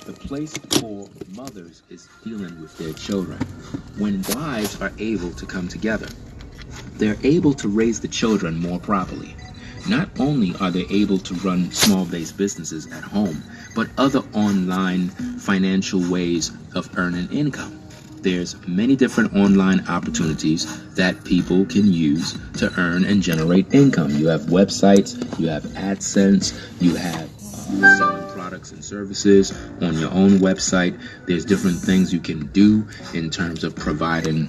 The place for mothers is dealing with their children. When wives are able to come together, they're able to raise the children more properly. Not only are they able to run small-based businesses at home, but other online financial ways of earning income. There's many different online opportunities that people can use to earn and generate income. You have websites, you have AdSense, you have selling products and services on your own website. There's different things you can do in terms of providing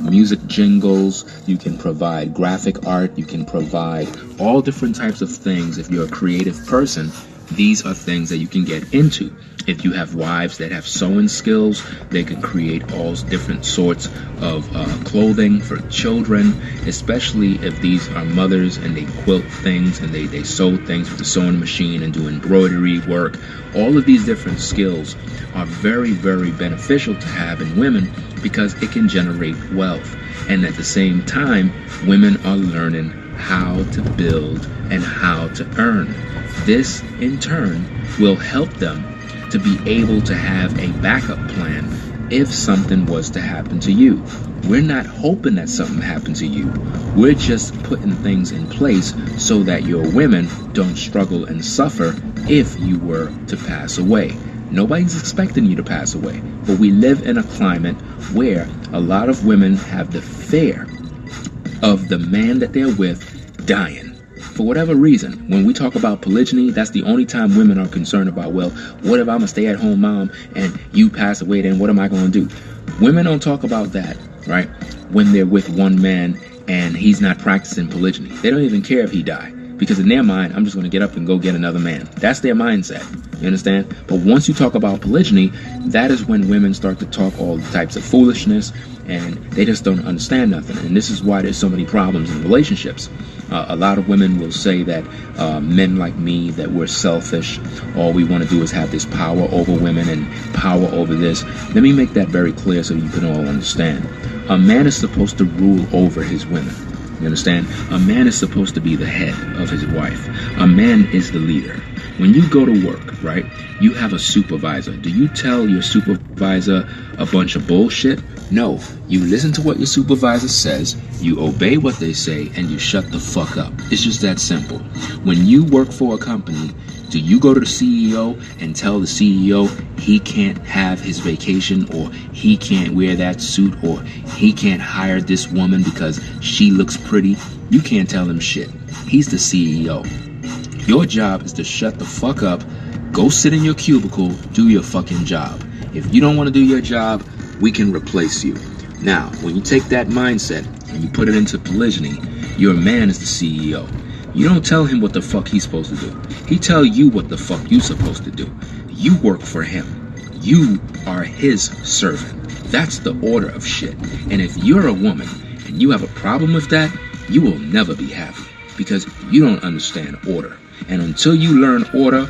music jingles. You can provide graphic art. You can provide all different types of things. If you're a creative person, these are things that you can get into. If you have wives that have sewing skills, they can create all different sorts of clothing for children, especially if these are mothers and they quilt things and they sew things with the sewing machine and do embroidery work. All of these different skills are very, very beneficial to have in women because it can generate wealth. And at the same time, women are learning how to build and how to earn. This, in turn, will help them to be able to have a backup plan if something was to happen to you. We're not hoping that something happened to you. We're just putting things in place so that your women don't struggle and suffer if you were to pass away. Nobody's expecting you to pass away, but we live in a climate where a lot of women have the fear of the man that they're with dying. For whatever reason, when we talk about polygyny, that's the only time women are concerned about, well, what if I'm a stay-at-home mom and you pass away, then what am I going to do? Women don't talk about that, right? When they're with one man and he's not practicing polygyny. They don't even care if he die, because in their mind, I'm just going to get up and go get another man. That's their mindset. You understand? But once you talk about polygyny, that is when women start to talk all types of foolishness, and they just don't understand nothing. And this is why there's so many problems in relationships. A lot of women will say that men like me, that we're selfish. All we want to do is have this power over women and power over this. Let me make that very clear so you can all understand. A man is supposed to rule over his women. You understand? A man is supposed to be the head of his wife. A man is the leader. When you go to work, right, you have a supervisor. Do you tell your supervisor a bunch of bullshit? No. You listen to what your supervisor says, you obey what they say, and you shut the fuck up. It's just that simple. When you work for a company, do you go to the CEO and tell the CEO he can't have his vacation, or he can't wear that suit, or he can't hire this woman because she looks pretty? You can't tell him shit. He's the CEO. Your job is to shut the fuck up, go sit in your cubicle, do your fucking job. If you don't want to do your job, we can replace you. Now, when you take that mindset and you put it into polygyny, your man is the CEO. You don't tell him what the fuck he's supposed to do. He tell you what the fuck you supposed to do. You work for him. You are his servant. That's the order of shit. And if you're a woman and you have a problem with that, you will never be happy because you don't understand order. And until you learn order,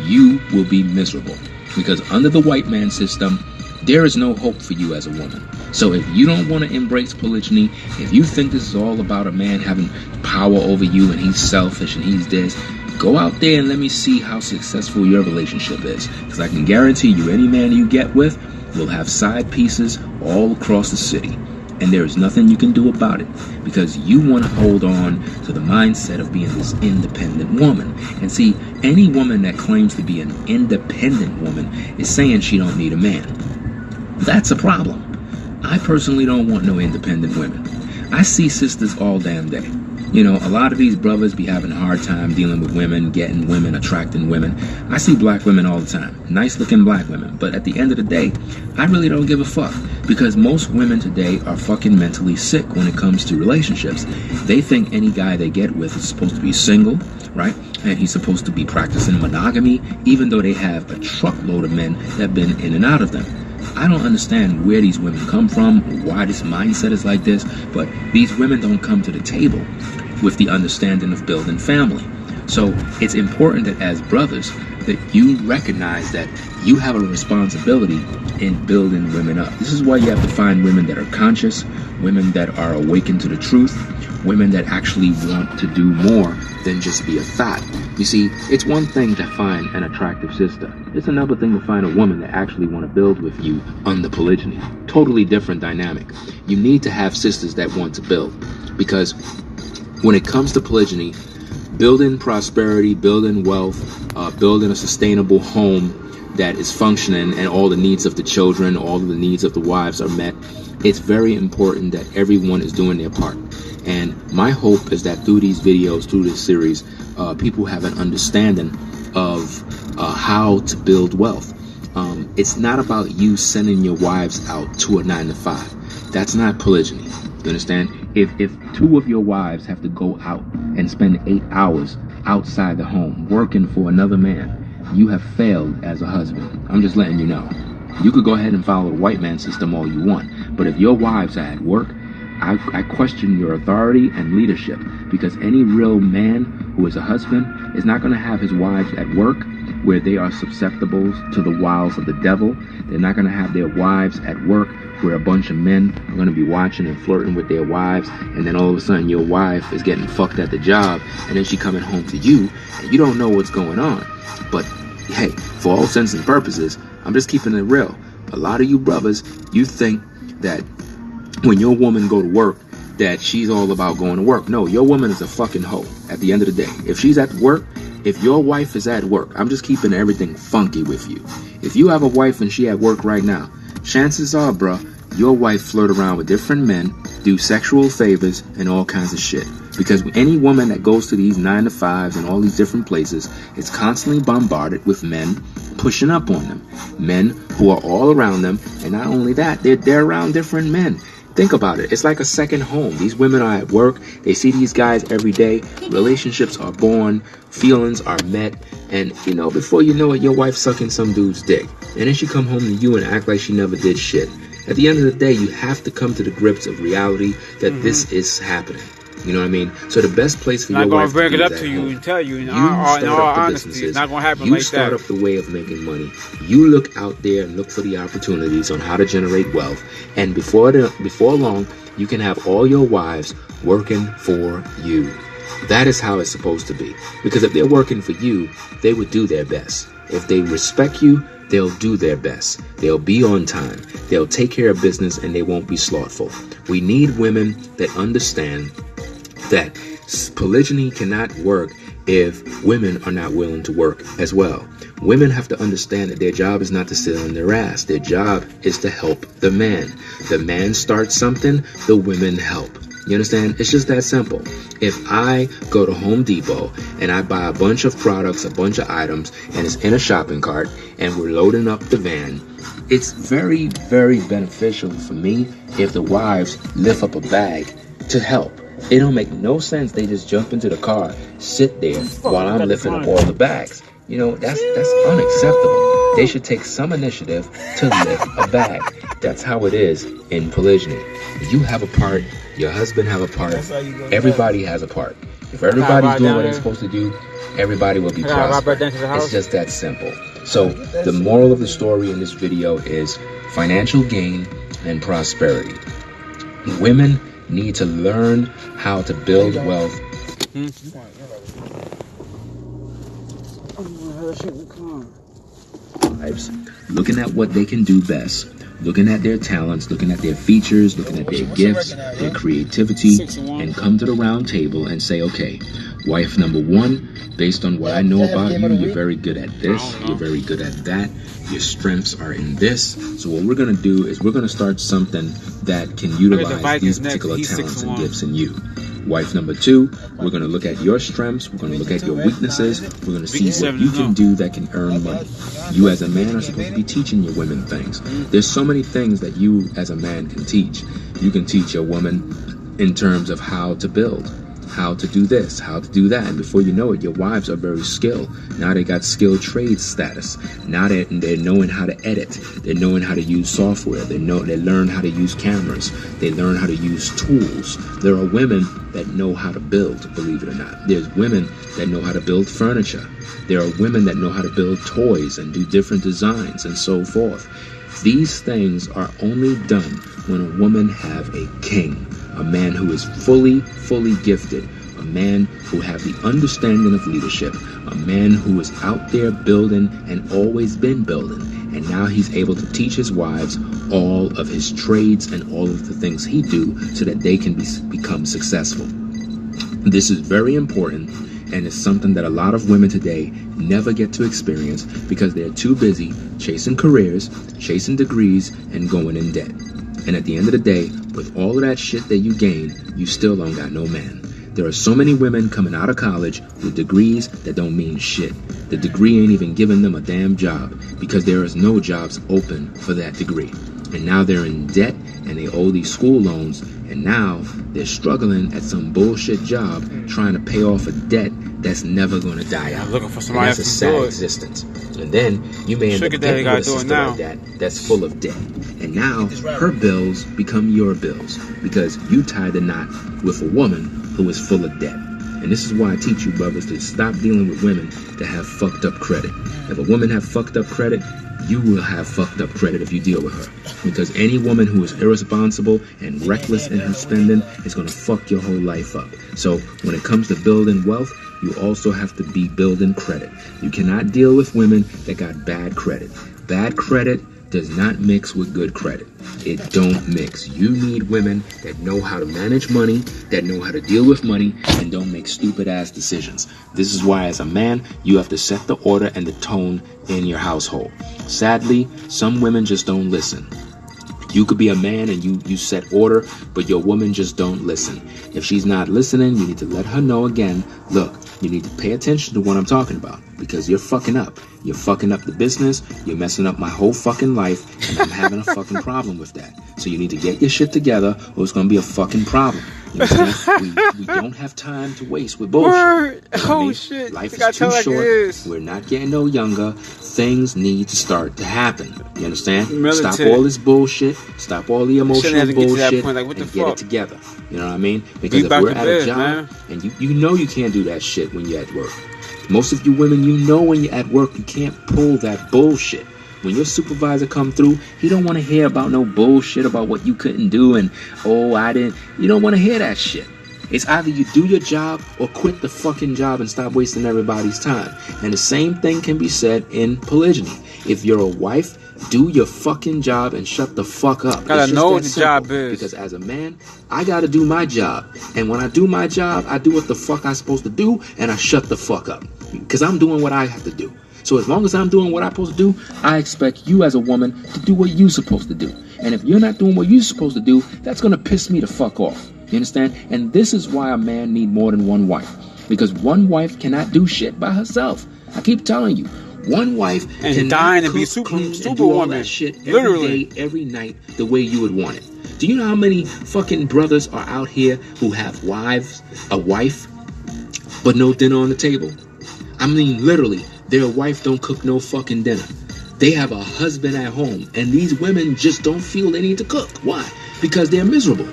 you will be miserable. Because under the white man system, there is no hope for you as a woman. So if you don't want to embrace polygyny, if you think this is all about a man having power over you and he's selfish and he's this, go out there and let me see how successful your relationship is. Because I can guarantee you, any man you get with will have side pieces all across the city. And there is nothing you can do about it because you want to hold on to the mindset of being this independent woman. And see, any woman that claims to be an independent woman is saying she don't need a man. That's a problem. I personally don't want no independent women. I see sisters all damn day. You know, a lot of these brothers be having a hard time dealing with women, getting women, attracting women. I see black women all the time. Nice looking black women. But at the end of the day, I really don't give a fuck. Because most women today are fucking mentally sick when it comes to relationships. They think any guy they get with is supposed to be single, right? And he's supposed to be practicing monogamy, even though they have a truckload of men that have been in and out of them. I don't understand where these women come from, why this mindset is like this, but these women don't come to the table with the understanding of building family. So it's important that as brothers that you recognize that you have a responsibility in building women up. This is why you have to find women that are conscious, women that are awakened to the truth, women that actually want to do more than just be a thought. You see, it's one thing to find an attractive sister. It's another thing to find a woman that actually want to build with you on the polygyny. Totally different dynamic. You need to have sisters that want to build, because when it comes to polygyny, building prosperity, building wealth, building a sustainable home that is functioning and all the needs of the children, all of the needs of the wives are met, it's very important that everyone is doing their part. And my hope is that through these videos, through this series, people have an understanding of how to build wealth. It's not about you sending your wives out to a 9-to-5. That's not polygyny. You understand? If two of your wives have to go out and spend 8 hours outside the home working for another man, you have failed as a husband. I'm just letting you know. You could go ahead and follow the white man system all you want, but if your wives are at work, I question your authority and leadership, because any real man who is a husband is not going to have his wives at work where they are susceptible to the wiles of the devil. They're not going to have their wives at work where a bunch of men are going to be watching and flirting with their wives, and then all of a sudden your wife is getting fucked at the job, and then she coming home to you, and you don't know what's going on. But hey, for all intents and purposes, I'm just keeping it real. A lot of you brothers, you think that when your woman go to work, that she's all about going to work. No, your woman is a fucking hoe at the end of the day. If she's at work, if your wife is at work, I'm just keeping everything funky with you. If you have a wife and she at work right now, chances are, bruh, your wife flirt around with different men, do sexual favors, and all kinds of shit. Because any woman that goes to these 9-to-5s and all these different places is constantly bombarded with men pushing up on them. Men who are all around them, and not only that, they're around different men. Think about it. It's like a second home. These women are at work. They see these guys every day. Relationships are born. Feelings are met. And, you know, before you know it, your wife's sucking some dude's dick. And then she come home to you and act like she never did shit. At the end of the day, you have to come to the grips of reality that this is happening. You know what I mean? So the best place for your wife to be is at home. Not going to bring it up to you and tell you in all honesty. It's not going to happen like that. You start up the way of making money. You look out there and look for the opportunities on how to generate wealth. And before long, you can have all your wives working for you. That is how it's supposed to be. Because if they're working for you, they would do their best. If they respect you, they'll do their best. They'll be on time. They'll take care of business, and they won't be slothful. We need women that understand that polygyny cannot work if women are not willing to work as well. Women have to understand that their job is not to sit on their ass. Their job is to help the man. The man starts something, the women help. You understand? It's just that simple. If I go to Home Depot and I buy a bunch of products, a bunch of items, and it's in a shopping cart, and we're loading up the van, it's very, very beneficial for me if the wives lift up a bag to help. It don't make no sense they just jump into the car, sit there while I'm lifting up all the bags. You know, that's unacceptable. They should take some initiative to lift a bag. That's how it is in polygyny. You have a part, your husband have a part, everybody has a part. If everybody's doing what they're supposed to do, everybody will be prosperous. It's just that simple. So the moral of the story in this video is financial gain and prosperity. Women need to learn how to build wealth. Lives, looking at what they can do best, looking at their talents, looking at their features, looking at their gifts, their creativity, and come to the round table and say, okay, wife number one, based on what I know about you, you're very good at this, you're very good at that, your strengths are in this. So what we're going to do is we're going to start something that can utilize these particular talents and gifts in you. Wife number two, we're going to look at your strengths, we're going to look at your weaknesses, we're going to see what you can do that can earn money. You as a man are supposed to be teaching your women things. There's so many things that you as a man can teach. You can teach your woman in terms of how to build. how to do this, how to do that. And before you know it, your wives are very skilled. Now they got skilled trade status. Now they're knowing how to edit. They're knowing how to use software. They learn how to use cameras. They learn how to use tools. There are women that know how to build, believe it or not. There's women that know how to build furniture. There are women that know how to build toys and do different designs and so forth. These things are only done when a woman have a king, a man who is fully gifted, a man who have the understanding of leadership, a man who is out there building and always been building, and now he's able to teach his wives all of his trades and all of the things he do so that they can become successful. This is very important, and it's something that a lot of women today never get to experience because they're too busy chasing careers, chasing degrees, and going in debt. And at the end of the day, with all of that shit that you gain, you still don't got no man. There are so many women coming out of college with degrees that don't mean shit. The degree ain't even giving them a damn job because there is no jobs open for that degree. And now they're in debt and they owe these school loans, and now they're struggling at some bullshit job trying to pay off a debt that's never going to die out. Looking for somebody else to sad existence. And then you may end up getting with a sister like that that's full of debt. And now her bills become your bills because you tied the knot with a woman who is full of debt. And this is why I teach you brothers to stop dealing with women that have fucked up credit. If a woman have fucked up credit, you will have fucked up credit if you deal with her. Because any woman who is irresponsible and reckless in her spending is going to fuck your whole life up. So when it comes to building wealth, you also have to be building credit. You cannot deal with women that got bad credit. Bad credit does not mix with good credit. It don't mix. You need women that know how to manage money, that know how to deal with money, and don't make stupid ass decisions. This is why as a man, you have to set the order and the tone in your household. Sadly, some women just don't listen. You could be a man and you set order, but your woman just don't listen. If she's not listening, you need to let her know again, look, you need to pay attention to what I'm talking about because you're fucking up. You're fucking up the business. You're messing up my whole fucking life, and I'm having a fucking problem with that. So you need to get your shit together or it's going to be a fucking problem. You understand? We don't have time to waste with bullshit. Word. You know Oh, I mean? shit. Life You is too gotta tell like it short. is. We're not getting no younger. Things need to start to happen. You understand? Militant. Stop all this bullshit. Stop all the emotional have to get to that bullshit point, like, what the and get it fuck? together. You know what I mean? Because Be if back we're to at bed, a job man. and you know you can't do that shit when you're at work. Most of you women, you know when you're at work, you can't pull that bullshit. When your supervisor come through, he don't want to hear about no bullshit about what you couldn't do and, oh, I didn't. You don't want to hear that shit. It's either you do your job or quit the fucking job and stop wasting everybody's time. And the same thing can be said in polygyny. If you're a wife, do your fucking job and shut the fuck up. Gotta know what the simple. job is. Because as a man, I gotta do my job. And when I do my job, I do what the fuck I'm supposed to do and I shut the fuck up. Because I'm doing what I have to do. So as long as I'm doing what I'm supposed to do, I expect you as a woman to do what you're supposed to do. And if you're not doing what you're supposed to do, that's gonna piss me the fuck off. You understand? And this is why a man need more than one wife. Because one wife cannot do shit by herself. I keep telling you. One wife and can dying cook, to be clean, and super do all woman. that shit every Literally. day, every night, the way you would want it. Do you know how many fucking brothers are out here who have a wife, but no dinner on the table? I mean, literally, their wife don't cook no fucking dinner. They have a husband at home, and these women just don't feel they need to cook. Why? Because they're miserable.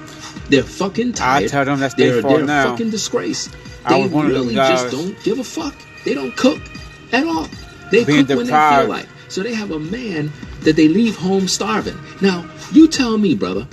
They're fucking tired. I tell them that's they're their fault a now. fucking disgrace. I They was one of them really guys. just don't give a fuck. They don't cook at all. They Being cook when they deprived. feel like. So they have a man that they leave home starving. Now, you tell me, brother,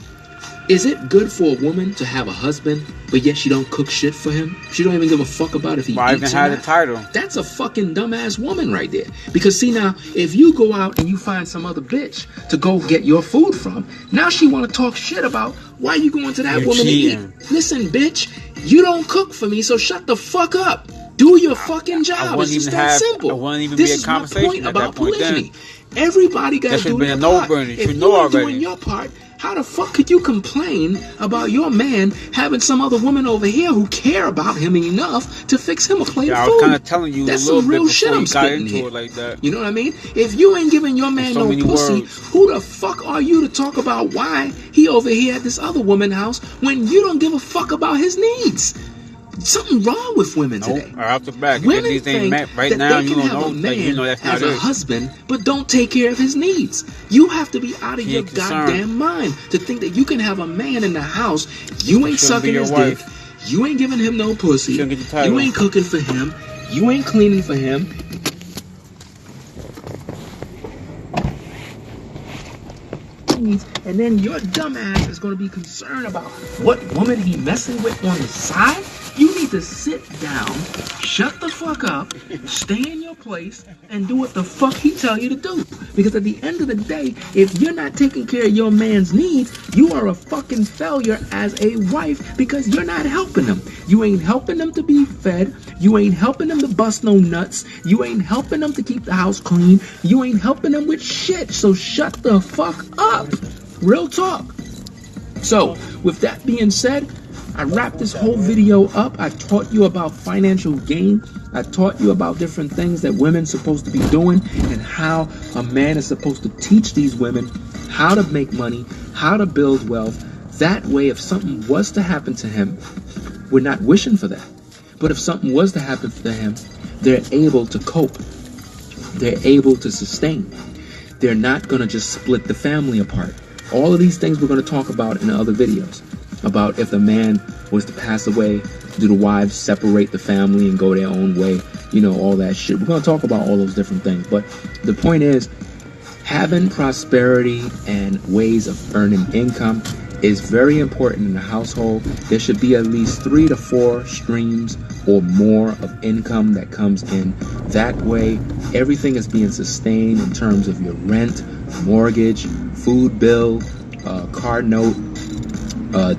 is it good for a woman to have a husband, but yet she don't cook shit for him? She don't even give a fuck about if he Why eats even or have not? the title? That's a fucking dumbass woman right there. Because see now, if you go out and you find some other bitch to go get your food from, now she want to talk shit about why you going to that You woman cheating. to eat. Listen, bitch, you don't cook for me, so shut the fuck up. Do your fucking job. wouldn't It's just even that have- simple. it wouldn't even This be a is my conversation point at about that point polygyny. Everybody got That to should've do been their a part. no-brainer. You If should you know ain't doing already. your part, how the fuck could you complain about your man having some other woman over here who care about him enough to fix him a plate Yeah, I of was food? kind of telling you That's a little some bit real shit before I'm you got spitting into here. it like that. You know what I mean? If you ain't giving your man so no many pussy, words. who the fuck are you to talk about why he over here at this other woman's house when you don't give a fuck about his needs? Something wrong with women today. Or out the back. Women think right that now, they can have a man as a husband, but don't take care of his needs. You have to be out of your goddamn mind to think that you can have a man in the house. You ain't sucking his dick. You ain't giving him no pussy. You ain't cooking for him. You ain't cleaning for him. And then your dumb ass is going to be concerned about what woman he messing with on the side. You need to sit down, shut the fuck up, stay in your place, and do what the fuck he tell you to do. Because at the end of the day, if you're not taking care of your man's needs, you are a fucking failure as a wife because you're not helping him. You ain't helping them to be fed. You ain't helping them to bust no nuts. You ain't helping them to keep the house clean. You ain't helping them with shit. So shut the fuck up. Real talk. So, with that being said, I wrapped this whole video up. I taught you about financial gain. I taught you about different things that women's supposed to be doing and how a man is supposed to teach these women how to make money, how to build wealth. That way, if something was to happen to him, we're not wishing for that. But if something was to happen to him, they're able to cope. They're able to sustain. They're not going to just split the family apart. All of these things we're going to talk about in other videos. About if the man was to pass away, do the wives separate the family and go their own way? You know, all that shit. We're going to talk about all those different things. But the point is, having prosperity and ways of earning income is very important in the household. There should be at least 3 to 4 streams or more of income that comes in. That way, everything is being sustained in terms of your rent, mortgage, food bill, car note,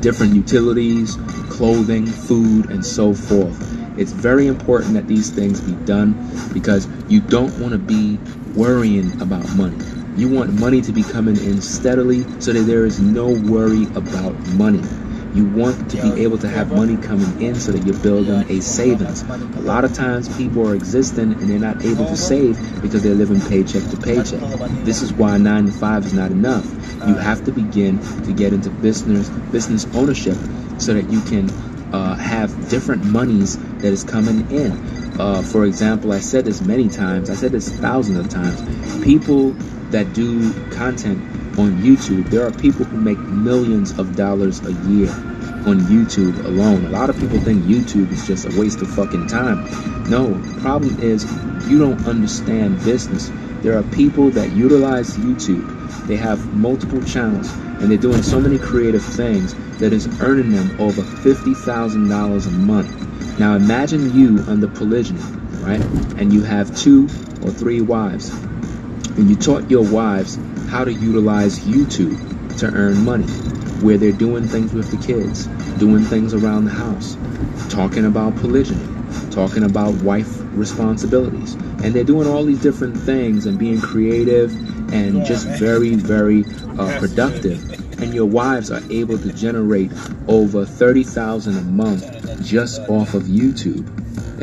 different utilities, clothing, food, and so forth. It's very important that these things be done because you don't want to be worrying about money. You want money to be coming in steadily so that there is no worry about money. You want to be able to have money coming in so that you're building a savings. A lot of times people are existing and they're not able to save because they're living paycheck to paycheck. This is why 9 to 5 is not enough. You have to begin to get into business ownership so that you can have different monies that is coming in. For example, I said this many times. I said this thousands of times. People that do content on YouTube, there are people who make millions of dollars a year on YouTube alone. A lot of people think YouTube is just a waste of fucking time. No, the problem is you don't understand business. There are people that utilize YouTube. They have multiple channels and they're doing so many creative things that is earning them over $50,000 a month. Now imagine you under polygyny, right? And you have 2 or 3 wives. And you taught your wives how to utilize YouTube to earn money, where they're doing things with the kids, doing things around the house, talking about polygyny, talking about wife responsibilities. And they're doing all these different things and being creative and just very, very productive. And your wives are able to generate over $30,000 a month just off of YouTube.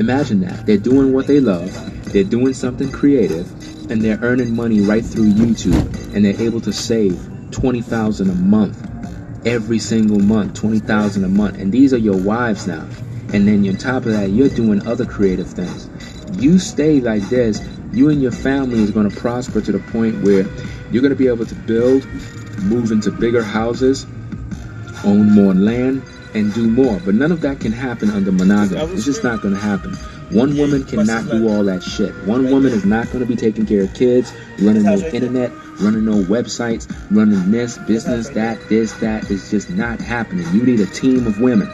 Imagine that. They're doing what they love. They're doing something creative. And they're earning money right through YouTube, and they're able to save $20,000 a month every single month, $20,000 a month. And these are your wives now. And then on top of that, you're doing other creative things. You stay like this, you and your family is going to prosper to the point where you're going to be able to build, move into bigger houses, own more land, and do more. But none of that can happen under monogamy. It's just not going to happen. One woman cannot do all that shit. One woman is not going to be taking care of kids, running no internet, running no websites, running this, business, that, this, that. It's just not happening. You need a team of women.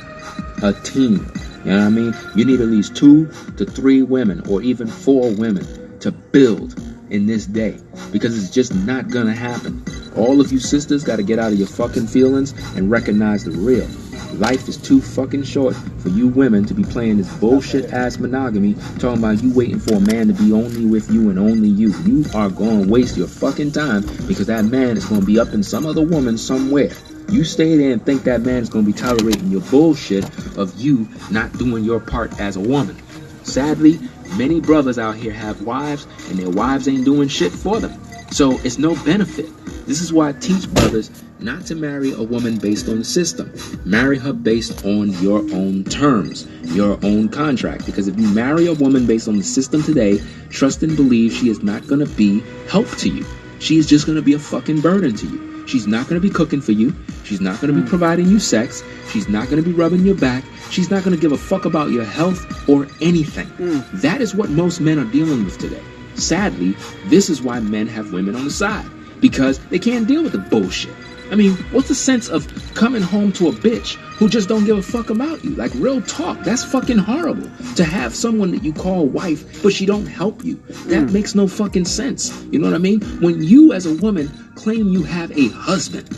A team. You know what I mean? You need at least 2 to 3 women or even 4 women to build in this day because it's just not going to happen. All of you sisters got to get out of your fucking feelings and recognize the real. Life is too fucking short for you women to be playing this bullshit ass monogamy, talking about you waiting for a man to be only with you and only you. You are going to waste your fucking time because that man is going to be up in some other woman somewhere. You stay there and think that man is going to be tolerating your bullshit of you not doing your part as a woman. Sadly, many brothers out here have wives and their wives ain't doing shit for them. So it's no benefit. This is why I teach brothers not to marry a woman based on the system. Marry her based on your own terms, your own contract. Because if you marry a woman based on the system today, trust and believe she is not going to be help to you. She is just going to be a fucking burden to you. She's not going to be cooking for you. She's not going to be providing you sex. She's not going to be rubbing your back. She's not going to give a fuck about your health or anything. That is what most men are dealing with today. Sadly, this is why men have women on the side. Because they can't deal with the bullshit. I mean, what's the sense of coming home to a bitch who just don't give a fuck about you? Like, real talk, that's fucking horrible. To have someone that you call wife, but she don't help you. That makes no fucking sense. You know what I mean? When you, as a woman, claim you have a husband,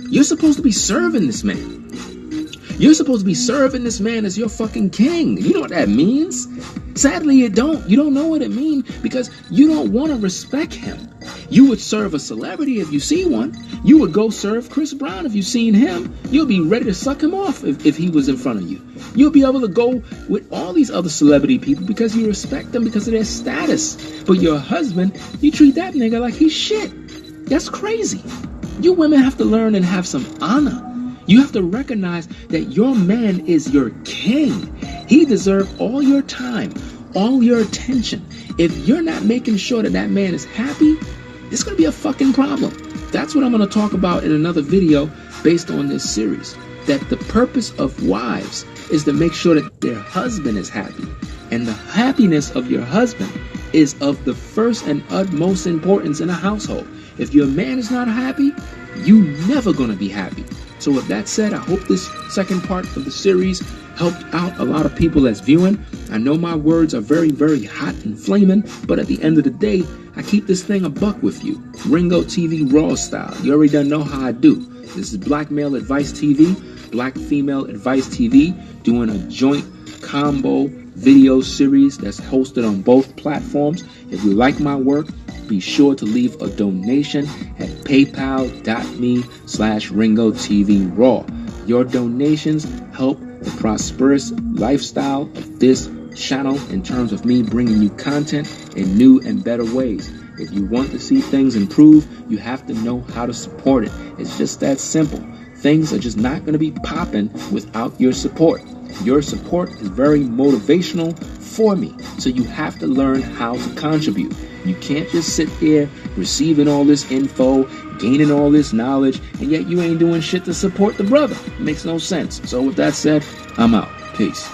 you're supposed to be serving this man. You're supposed to be serving this man as your fucking king. You know what that means? Sadly, you don't. You don't know what it means because you don't want to respect him. You would serve a celebrity if you see one. You would go serve Chris Brown if you seen him. You'll be ready to suck him off if he was in front of you. You'll be able to go with all these other celebrity people because you respect them because of their status. But your husband, you treat that nigga like he's shit. That's crazy. You women have to learn and have some honor. You have to recognize that your man is your king. He deserves all your time, all your attention. If you're not making sure that that man is happy, it's going to be a fucking problem. That's what I'm going to talk about in another video based on this series. That the purpose of wives is to make sure that their husband is happy. And the happiness of your husband is of the first and utmost importance in a household. If your man is not happy, you're never going to be happy. So with that said, I hope this second part of the series helped out a lot of people that's viewing. I know my words are very, very hot and flaming, but at the end of the day, I keep this thing a buck with you. Ringo TV Raw style. You already done know how I do. This is Black Male Advice TV, Black Female Advice TV, doing a joint combo video series that's hosted on both platforms. If you like my work, be sure to leave a donation at paypal.me/Ringo TV Raw. Your donations help the prosperous lifestyle of this channel in terms of me bringing you content in new and better ways. If you want to see things improve, you have to know how to support it. It's just that simple. Things are just not going to be popping without your support. Your support is very motivational for me, so you have to learn how to contribute. You can't just sit here receiving all this info, gaining all this knowledge, and yet you ain't doing shit to support the brother. It makes no sense. So with that said, I'm out. Peace.